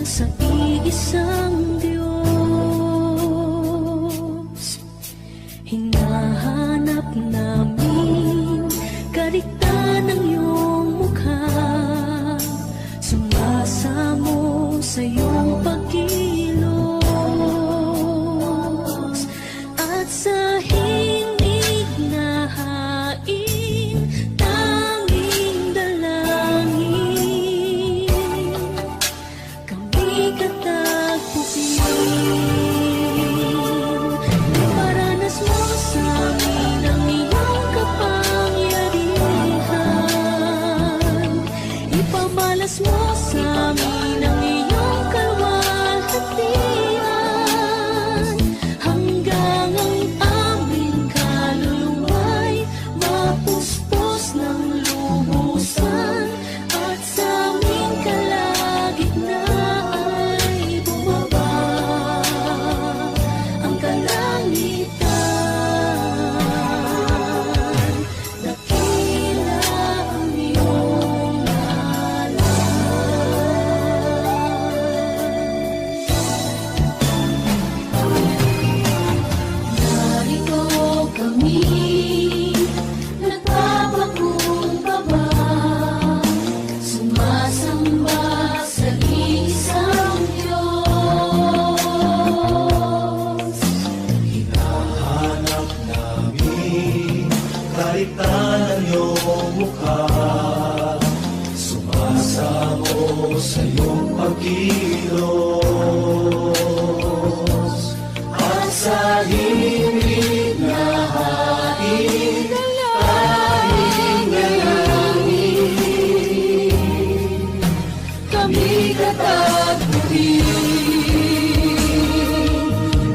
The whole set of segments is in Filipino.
sa iisang Diyos. Hinahanap namin kariktan ng iyong mukha, sumasamo sa iyong pagkilos, at sa himig na hain tanging dalangin kami katagpuin. Iparanas mo sa amin ang iyong kapangyarihan, ipamalas mo sa amin ang iyong kalwalhatian, hanggang ang aming kaluluwa'y mapuspos ng lubusan, at sa aming kalagitnaan ay bumaba ang kalangitan. Dakila ang iyong ngalan. Narito kami, nagpapakumbaba, sumasamba sa isang Diyos. Hinahanap namin kariktan ng iyong mukha, sumasamo sa iyong pagkilos, at sa himig na hain tanging dalangin kami katagpuin.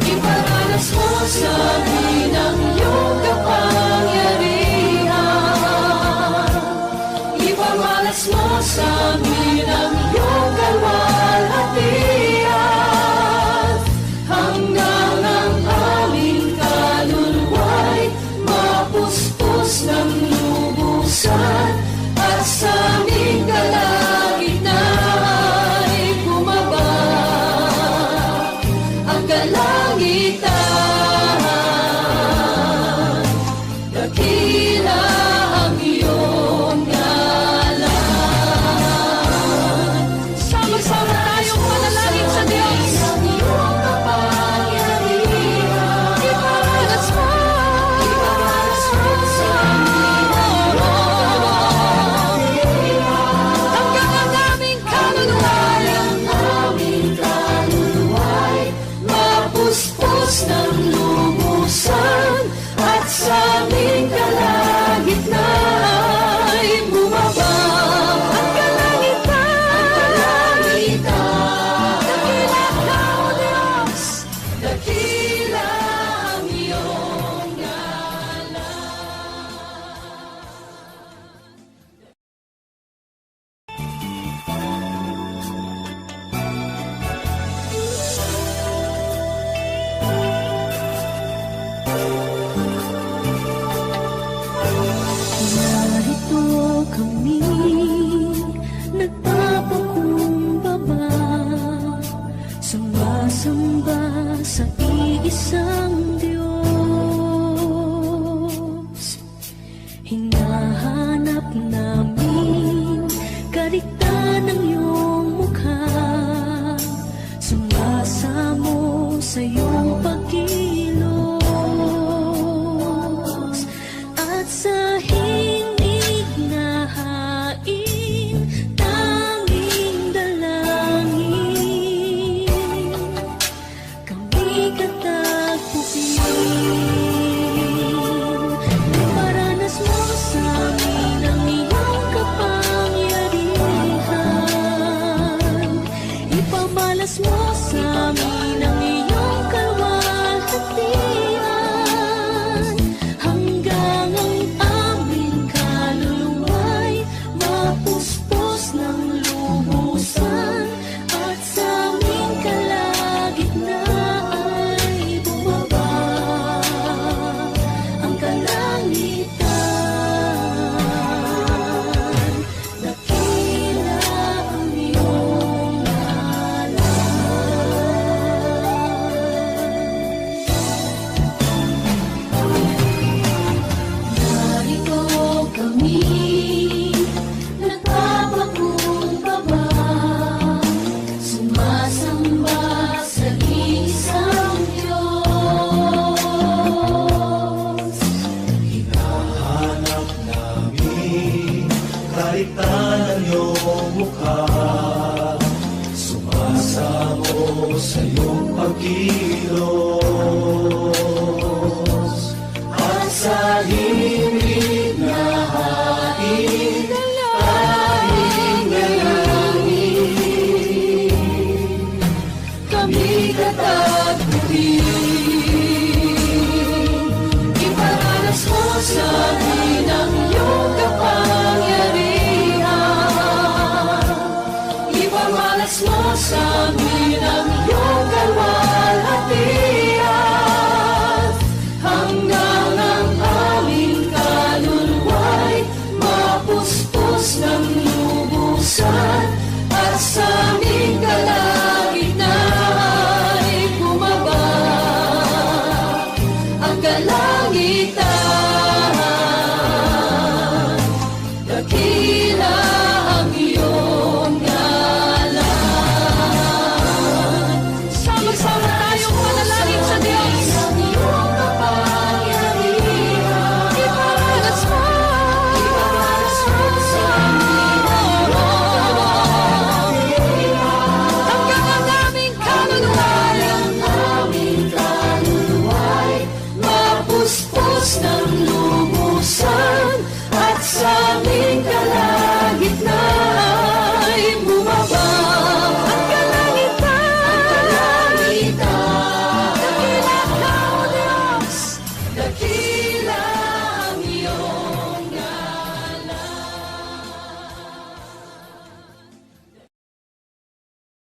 Iparanas mo sa amin ang iyong kapangyarihan, ipamalas mo sa amin ang iyong kalwalhatian, hanggang ang aming kaluluwa'y mapuspos ng lubusan, at sa aming kalagitnaan ay bumaba ang kalangitan. Dakila ang iyong ngalan. Sama-sama tayong manalangin sa Diyos. Ang iyong kapangyarihan, iparanas mo sa amin ang iyong hanggang ang aming kaluluwa'y mapuspos ng lubusan, at sa aming kalagitnaan ay bumaba ang kalangitan. Dakila ka, O Diyos, dakila ang iyong ngalan. Narito kami, nagpapakumbaba, sumasamba sa iisang Diyos. Hinahanap namin kariktan ng iyong mukha, sumasamo sa iyong pagkilos, at sa himig na hain tanging dalangin kami katagpuin. Iparanas mo sa amin ang iyong kapangyarihan, ipamalas mo sa amin ang iyong kalwalhatian, hanggang ang aming kaluluwa'y mapuspos ng lubusan, at sa aming kalagitnaan ay bumaba ang kalangitan. Dakila ang iyong ngalan. sa iyong pagkilos at sa himig na hain kahit nalangin Kami tatagpuin, iparanas mo sa amin ang iyong kapangyarihan. Ipamalas mo sa amin ang iyong kalwalhatian, hanggang ang aming kaluluwa'y mapuspos ng lubusan, at sa aming kalagitnaan ay bumaba ang kalangitan. Dakila ang iyong ngalan. Sama-sama tayong manalangin sa Diyos. Ang iyong kapangyarihan, iparanas mo sa amin hanggang ang aming kaluluwa'y mapuspos ng lubusan.